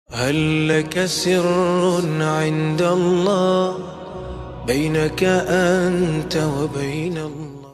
هل لك سر عند الله بينك أنت وبين الله؟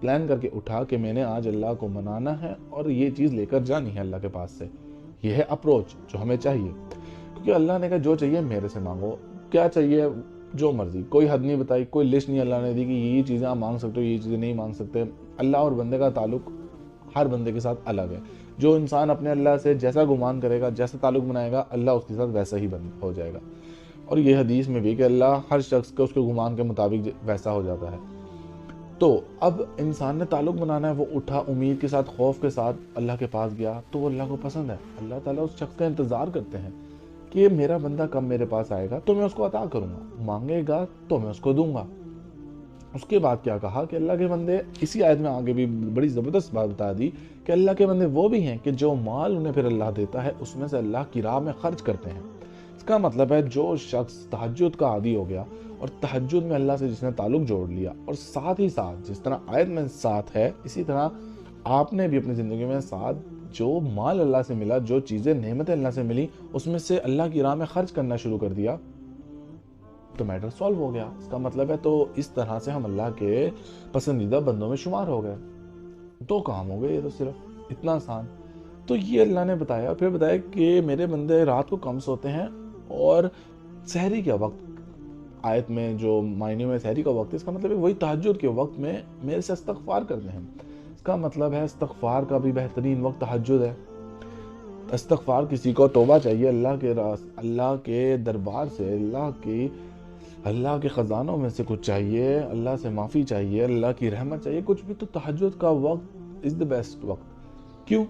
پلان کر کے اٹھا کہ میں نے آج اللہ کو منانا ہے اور یہ چیز لے کر جانی ہے اللہ کے پاس سے. یہ ہے اپروچ جو ہمیں چاہیے, کیونکہ اللہ نے کہا جو چاہیے میرے سے مانگو, کیا چاہیے جو مرضی, کوئی حد نہیں بتائی, کوئی لسٹ نہیں اللہ نے دی کہ یہ چیزیں آپ مانگ سکتے ہو, یہ چیزیں نہیں مانگ سکتے. اللہ اور بندے کا تعلق ہر بندے کے ساتھ الگ ہے. جو انسان اپنے اللہ سے جیسا گمان کرے گا, جیسا تعلق بنائے گا, اللہ اس کے ساتھ ویسا ہی ہو جائے گا. اور یہ حدیث میں بھی کہ اللہ ہر شخص کا اس کے گمان کے مطابق ویسا ہو جاتا ہے. تو اب انسان نے تعلق بنانا ہے, وہ اٹھا امید کے ساتھ, خوف کے ساتھ اللہ کے پاس گیا, تو وہ اللہ کو پسند ہے. اللہ تعالیٰ اس شخص کا انتظار کرتے ہیں کہ میرا بندہ کب میرے پاس آئے گا تو میں اس کو عطا کروں گا, مانگے گا تو میں اس کو دوں گا. اس کے بعد کیا کہا کہ اللہ کے بندے, اسی آیت میں آگے بھی بڑی زبردست بات بتا دی کہ اللہ کے بندے وہ بھی ہیں کہ جو مال انہیں پھر اللہ دیتا ہے اس میں سے اللہ کی راہ میں خرچ کرتے ہیں. اس کا مطلب ہے جو شخص تہجد کا عادی ہو گیا اور تہجد میں اللہ سے جس نے تعلق جوڑ لیا, اور ساتھ ہی ساتھ جس طرح آیت میں ساتھ ہے اسی طرح آپ نے بھی اپنی زندگی میں ساتھ جو مال اللہ سے ملا, جو چیزیں نعمتیں اللہ سے ملی, اس میں سے اللہ کی راہ میں خرچ کرنا شروع کر دیا, تو میٹر سالو ہو گیا. اس کا مطلب ہے تو اس طرح سے ہم اللہ کے پسندیدہ بندوں میں شمار ہو گئے. 2 کام ہو گئے, یہ تو صرف اتنا آسان. تو یہ اللہ نے بتایا, پھر بتایا کہ میرے بندے رات کو کم سوتے ہیں اور سحری کا وقت, آیت میں جو معنی میں سحری کا وقت ہے, اس کا مطلب ہے وہی تہجد کے وقت میں میرے سے استغفار کرتے ہیں. اس کا مطلب ہے استغفار کا بھی بہترین وقت تہجد ہے. استغفار کسی کو توبہ چاہیے اللہ کے دربار سے, اللہ کے خزانوں میں سے کچھ چاہیے, اللہ سے معافی چاہیے, اللہ کی رحمت چاہیے, کچھ بھی, تو تہجد کا وقت از دی بیسٹ وقت. کیوں؟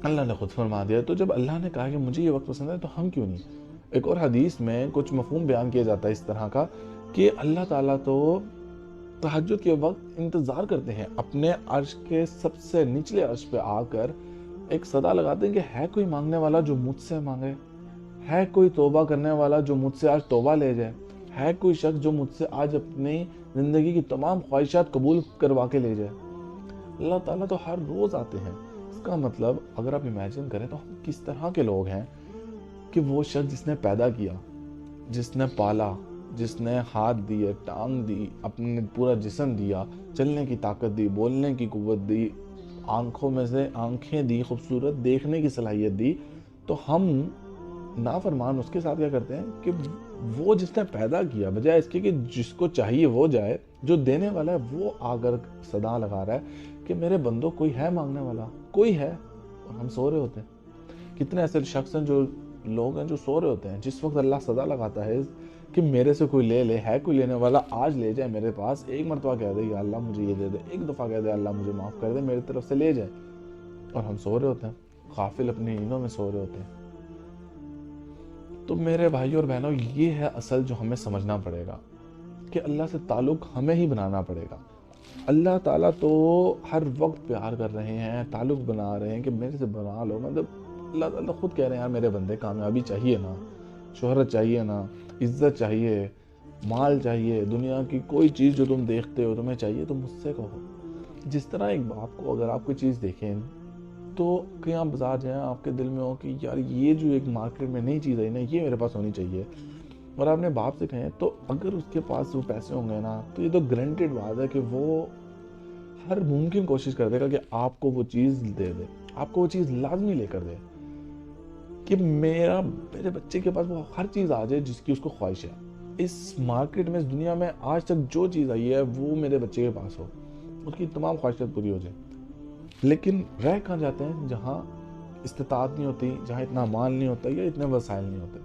اللہ نے خود فرما دیا. تو جب اللہ نے کہا کہ مجھے یہ وقت پسند ہے تو ہم کیوں نہیں. ایک اور حدیث میں کچھ مفہوم بیان کیا جاتا ہے اس طرح کا کہ اللہ تعالیٰ تو تہجد کے وقت انتظار کرتے ہیں, اپنے عرش کے سب سے نچلے عرش پہ آ کر ایک صدا لگاتے ہیں کہ ہے کوئی مانگنے والا جو مجھ سے مانگے, ہے کوئی توبہ کرنے والا جو مجھ سے آج توبہ لے جائے, ہے کوئی شخص جو مجھ سے آج اپنی زندگی کی تمام خواہشات قبول کروا کے لے جائے. اللہ تعالیٰ تو ہر روز آتے ہیں. اس کا مطلب اگر آپ امیجن کریں تو ہم کس طرح کے لوگ ہیں کہ وہ شخص جس نے پیدا کیا, جس نے پالا, جس نے ہاتھ دیے, ٹانگ دی, اپنے پورا جسم دیا, چلنے کی طاقت دی, بولنے کی قوت دی, آنکھوں میں سے آنکھیں دی, خوبصورت دیکھنے کی صلاحیت دی, تو ہم نافرمان اس کے ساتھ کیا کرتے ہیں کہ وہ جس نے پیدا کیا, بجائے اس کے کہ جس کو چاہیے وہ جائے, جو دینے والا ہے وہ آ کر صدا لگا رہا ہے کہ میرے بندوں کوئی ہے مانگنے والا, کوئی ہے, اور ہم سو رہے ہوتے ہیں. کتنے ایسے شخص ہیں, جو لوگ ہیں جو سو رہے ہوتے ہیں جس وقت اللہ صدا لگاتا ہے کہ میرے سے کوئی لے لے, ہے کوئی لینے والا, آج لے جائے میرے پاس. ایک مرتبہ کہہ دے یا اللہ مجھے یہ دے دے, ایک دفعہ کہہ دے اللہ مجھے معاف کر دے, میری طرف سے لے جائے, اور ہم سو رہے ہوتے ہیں, غافل اپنی نیندوں میں سو رہے ہوتے ہیں. تو میرے بھائیوں اور بہنوں, یہ ہے اصل جو ہمیں سمجھنا پڑے گا کہ اللہ سے تعلق ہمیں ہی بنانا پڑے گا. اللہ تعالیٰ تو ہر وقت پیار کر رہے ہیں, تعلق بنا رہے ہیں کہ میرے سے بنا لو. مطلب اللہ تعالیٰ خود کہہ رہے ہیں یار میرے بندے, کامیابی چاہیے نا, شہرت چاہیے نا, عزت چاہیے, مال چاہیے, دنیا کی کوئی چیز جو تم دیکھتے ہو تمہیں چاہیے تو مجھ سے کہو. جس طرح ایک باپ کو اگر آپ کوئی چیز دیکھیں تو کہیں آپ بازار جائیں, آپ کے دل میں ہو کہ یار یہ جو ایک مارکیٹ میں نئی چیز آئی نا, یہ میرے پاس ہونی چاہیے, اور آپ نے باپ سے کہیں تو اگر اس کے پاس وہ پیسے ہوں گے نا, تو یہ تو گرانٹیڈ بات ہے کہ وہ ہر ممکن کوشش کر دے گا کہ آپ کو وہ چیز دے دے, آپ کو وہ چیز لازمی لے کر دے, کہ میرے بچے کے پاس وہ ہر چیز آ جائے جس کی اس کو خواہش ہے. اس مارکیٹ میں, اس دنیا میں آج تک جو چیز آئی ہے وہ میرے بچے کے پاس ہو, اس کی تمام خواہشات پوری ہو جائیں. لیکن رہ کہاں جاتے ہیں جہاں استطاعت نہیں ہوتی, جہاں اتنا مال نہیں ہوتا یا اتنے وسائل نہیں ہوتے.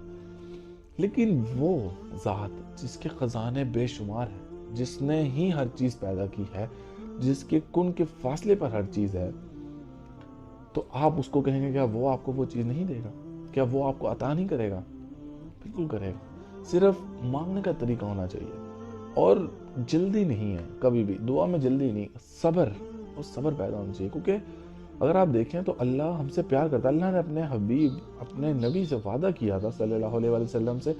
لیکن وہ ذات جس کے خزانے بے شمار ہیں, جس نے ہی ہر چیز پیدا کی ہے, جس کے کن کے فاصلے پر ہر چیز ہے, تو آپ اس کو کہیں گے کیا وہ آپ کو وہ چیز نہیں دے گا؟ کیا وہ آپ کو عطا نہیں کرے گا؟ بالکل کرے گا. صرف مانگنے کا طریقہ ہونا چاہیے, اور جلدی نہیں ہے کبھی بھی, دعا میں جلدی نہیں, صبر پیدا ہونا چاہیے. کیونکہ اگر آپ دیکھیں تو اللہ ہم سے پیار کرتا ہے. اللہ نے اپنے حبیب, اپنے نبی سے وعدہ کیا تھا صلی اللہ علیہ وسلم سے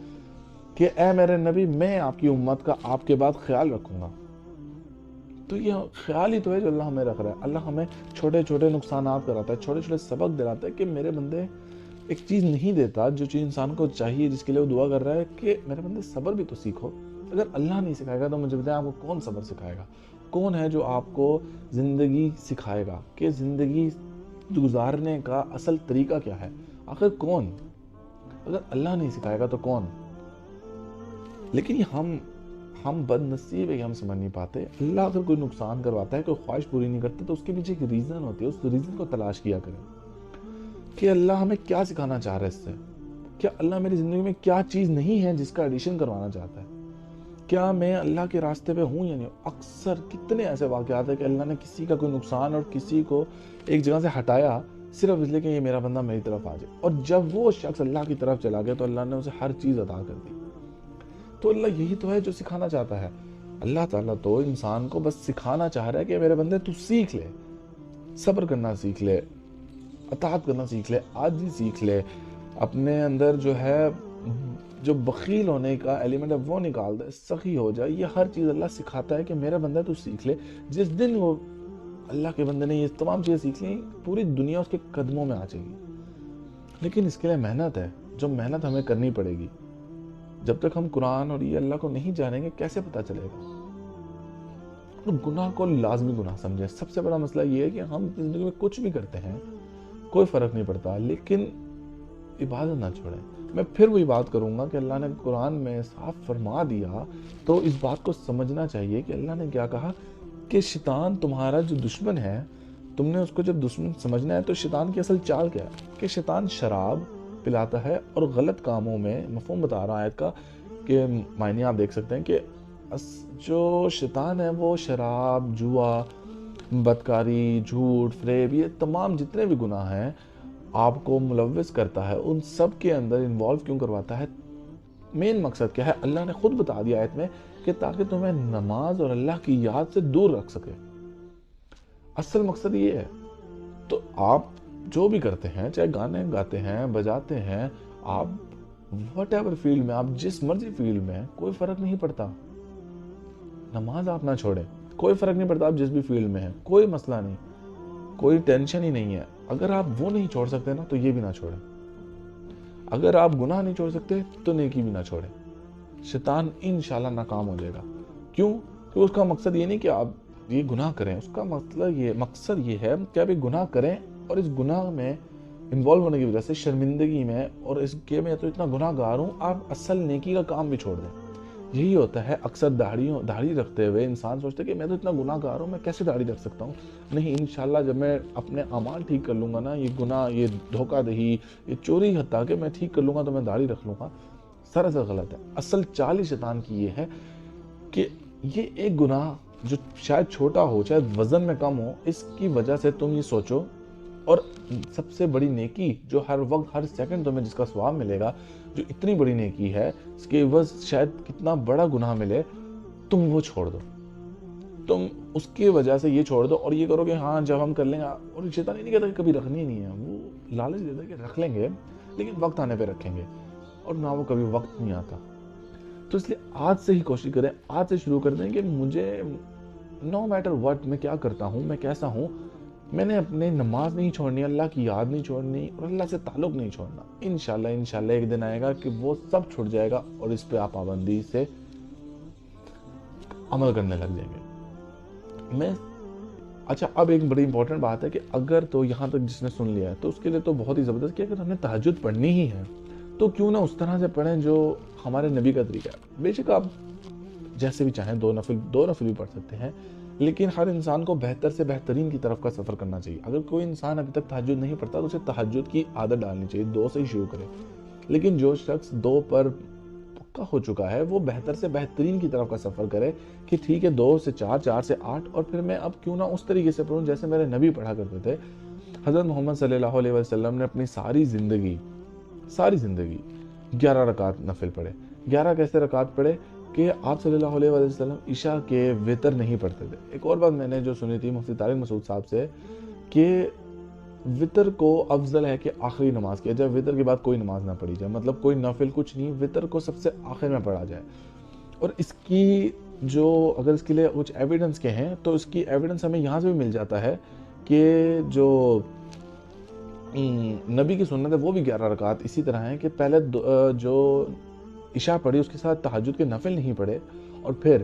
کہ اے میرے نبی, میں آپ کی امت کا آپ کے بعد خیال رکھوں گا. تو یہ خیال ہی تو ہے جو اللہ ہمیں رکھ رہا ہے. اللہ ہمیں چھوٹے چھوٹے نقصانات کراتا ہے, چھوٹے چھوٹے سبق دلاتا ہے کہ میرے بندے ایک چیز نہیں دیتا جو چیز انسان کو چاہیے, جس کے لیے وہ دعا کر رہا ہے کہ میرے بندے صبر بھی تو سیکھو. اگر اللہ نہیں سکھائے گا تو مجھے بتائیں آپ کو کون صبر سکھائے گا؟ کون ہے جو آپ کو زندگی سکھائے گا کہ زندگی گزارنے کا اصل طریقہ کیا ہے؟ آخر کون؟ اگر اللہ نہیں سکھائے گا تو کون؟ لیکن یہ ہم بد نصیب ہے کہ ہم سمجھ نہیں پاتے. اللہ اگر کوئی نقصان کرواتا ہے، کوئی خواہش پوری نہیں کرتا، تو اس کے پیچھے ایک ریزن ہوتی ہے. اس ریزن کو تلاش کیا کریں کہ اللہ ہمیں کیا سکھانا چاہ رہا ہے اس سے. کیا اللہ میری زندگی میں کیا چیز نہیں ہے جس کا ایڈیشن کروانا چاہتا ہے؟ کیا میں اللہ کے راستے پہ ہوں یا نہیں؟ اکثر کتنے ایسے واقعات ہیں کہ اللہ نے کسی کا کوئی نقصان اور کسی کو ایک جگہ سے ہٹایا صرف اس لیے کہ یہ میرا بندہ میری طرف آ جائے، اور جب وہ شخص اللہ کی طرف چلا گیا تو اللہ نے اسے ہر چیز عطا کر دی. تو اللہ یہی تو ہے جو سکھانا چاہتا ہے. اللہ تعالیٰ تو انسان کو بس سکھانا چاہ رہا ہے کہ میرے بندے تو سیکھ لے، صبر کرنا سیکھ لے، اطاعت کرنا سیکھ لے، عاجزی سیکھ لے، اپنے اندر جو ہے جو بخیل ہونے کا ایلیمنٹ ہے وہ نکال دے، سخی ہو جائے. یہ ہر چیز اللہ سکھاتا ہے کہ میرا بندہ تو سیکھ لے. جس دن وہ اللہ کے بندے نے یہ تمام چیزیں سیکھ لیں، پوری دنیا اس کے قدموں میں آ جائے گی. لیکن اس کے لیے محنت ہے، جو محنت ہمیں کرنی پڑے گی. جب تک ہم قرآن اور یہ اللہ کو نہیں جانیں گے کیسے پتہ چلے گا؟ اور گناہ کو لازمی گناہ سمجھیں. سب سے بڑا مسئلہ یہ ہے کہ ہم زندگی میں کچھ بھی کرتے ہیں، کوئی فرق نہیں پڑتا، لیکن عبادت نہ چھوڑیں. میں پھر وہی بات کروں گا کہ اللہ نے قرآن میں صاف فرما دیا، تو اس بات کو سمجھنا چاہیے کہ اللہ نے کیا کہا کہ شیطان تمہارا جو دشمن ہے، تم نے اس کو جب دشمن سمجھنا ہے تو شیطان کی اصل چال کیا ہے کہ شیطان شراب پلاتا ہے اور غلط کاموں میں، مفہوم بتا رہا آیت کا کہ معنی آپ دیکھ سکتے ہیں کہ جو شیطان ہے وہ شراب، جوا، بدکاری، جھوٹ، فریب، یہ تمام جتنے بھی گناہ ہیں آپ کو ملوث کرتا ہے، ان سب کے اندر انوالو کیوں کرواتا ہے؟ مین مقصد کیا ہے؟ اللہ نے خود بتا دیا آیت میں کہ تاکہ تمہیں نماز اور اللہ کی یاد سے دور رکھ سکے. اصل مقصد یہ ہے. تو آپ جو بھی کرتے ہیں، چاہے گانے گاتے ہیں، بجاتے ہیں، آپ وٹ ایور فیلڈ میں، آپ جس مرضی فیلڈ میں، کوئی فرق نہیں پڑتا. نماز آپ نہ چھوڑیں، کوئی فرق نہیں پڑتا آپ جس بھی فیلڈ میں ہیں، کوئی مسئلہ نہیں، کوئی ٹینشن ہی نہیں ہے. اگر آپ وہ نہیں چھوڑ سکتے نا تو یہ بھی نہ چھوڑیں. اگر آپ گناہ نہیں چھوڑ سکتے تو نیکی بھی نہ چھوڑیں. شیطان انشاءاللہ ناکام ہو جائے گا. کیوں؟ کہ اس کا مقصد یہ نہیں کہ آپ یہ گناہ کریں، اس کا مقصد یہ ہے کہ آپ یہ گناہ کریں اور اس گناہ میں انوالو ہونے کی وجہ سے شرمندگی میں اور اس کے میں تو اتنا گناہ گار ہوں، آپ اصل نیکی کا کام بھی چھوڑ دیں. یہی ہوتا ہے. اکثر داڑھی رکھتے ہوئے انسان سوچتا ہے کہ میں تو اتنا گناہ گار ہوں، میں کیسے داڑھی رکھ سکتا ہوں؟ نہیں، انشاءاللہ جب میں اپنے اعمال ٹھیک کر لوں گا نا، یہ گناہ، یہ دھوکہ دہی، یہ چوری حتیٰ کہ میں ٹھیک کر لوں گا تو میں داڑھی رکھ لوں گا. سراسر غلط ہے. اصل چال ہی شیطان کی یہ ہے کہ یہ ایک گناہ جو شاید چھوٹا ہو، شاید وزن میں کم ہو، اس کی وجہ سے تم یہ سوچو، اور سب سے بڑی نیکی جو ہر وقت ہر سیکنڈ تمہیں جس کا ثواب ملے گا، جو اتنی بڑی نیکی ہے اس کے عوض شاید کتنا بڑا گناہ ملے، تم وہ چھوڑ دو. تم اس کی وجہ سے یہ چھوڑ دو اور یہ کرو کہ ہاں جب ہم کر لیں گے. اور شیطان نہیں کہتا کہ کبھی رکھنی نہیں ہے، وہ لالچ دیتا ہے کہ رکھ لیں گے لیکن وقت آنے پہ رکھیں گے، اور نہ وہ کبھی وقت نہیں آتا. تو اس لیے آج سے ہی کوشش کریں، آج سے شروع کر دیں کہ مجھے نو میٹر وٹ میں کیا کرتا ہوں، میں کیسا ہوں، میں نے اپنے نماز نہیں چھوڑنی، اللہ کی یاد نہیں چھوڑنی اور اللہ سے تعلق نہیں چھوڑنا. انشاءاللہ ایک دن آئے گا کہ وہ سب چھوٹ جائے گا اور اس پہ آپ پابندی سے عمل کرنے لگ جائیں گے. اچھا، اب ایک بڑی امپورٹنٹ بات ہے کہ اگر تو یہاں تک جس نے سن لیا ہے تو اس کے لیے تو بہت ہی زبردست کہ اگر ہم نے تہجد پڑھنی ہی ہے تو کیوں نہ اس طرح سے پڑھیں جو ہمارے نبی کا طریقہ ہے. بے شک آپ جیسے بھی چاہیں دو نفل بھی پڑھ سکتے ہیں، لیکن ہر انسان کو بہتر سے بہترین کی طرف کا سفر کرنا چاہیے. اگر کوئی انسان ابھی تک تہجد نہیں پڑھتا تو اسے تہجد کی عادت ڈالنی چاہیے، 2 سے ہی شروع کرے. لیکن جو شخص 2 پر پکا ہو چکا ہے وہ بہتر سے بہترین کی طرف کا سفر کرے کہ ٹھیک ہے 2 سے 4، 4 سے 8، اور پھر میں اب کیوں نہ اس طریقے سے پڑھوں جیسے میرے نبی پڑھا کرتے تھے. حضرت محمد صلی اللہ علیہ وسلم نے اپنی ساری زندگی 11 رکعت نفل پڑھے. 11 کیسے رکعت پڑھے کہ آپ صلی اللہ علیہ وسلم عشاء کے وتر نہیں پڑھتے تھے. ایک اور بات میں نے جو سنی تھی مفتی طارق مسعود صاحب سے کہ وتر کو افضل ہے کہ آخری نماز کیا جائے، وتر کے بعد کوئی نماز نہ پڑھی جائے، مطلب کوئی نفل کچھ نہیں، وتر کو سب سے آخر میں پڑھا جائے. اور اس کی جو اگر اس کے لیے کچھ ایویڈنس کے ہیں تو اس کی ایویڈنس ہمیں یہاں سے بھی مل جاتا ہے کہ جو نبی کی سنت ہے وہ بھی 11 رکعت اسی طرح ہیں کہ پہلے جو عشاء پڑھی اس کے ساتھ تہجد کے نفل نہیں پڑھے، اور پھر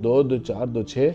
2 2 4 2 6,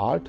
8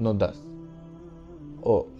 9 10,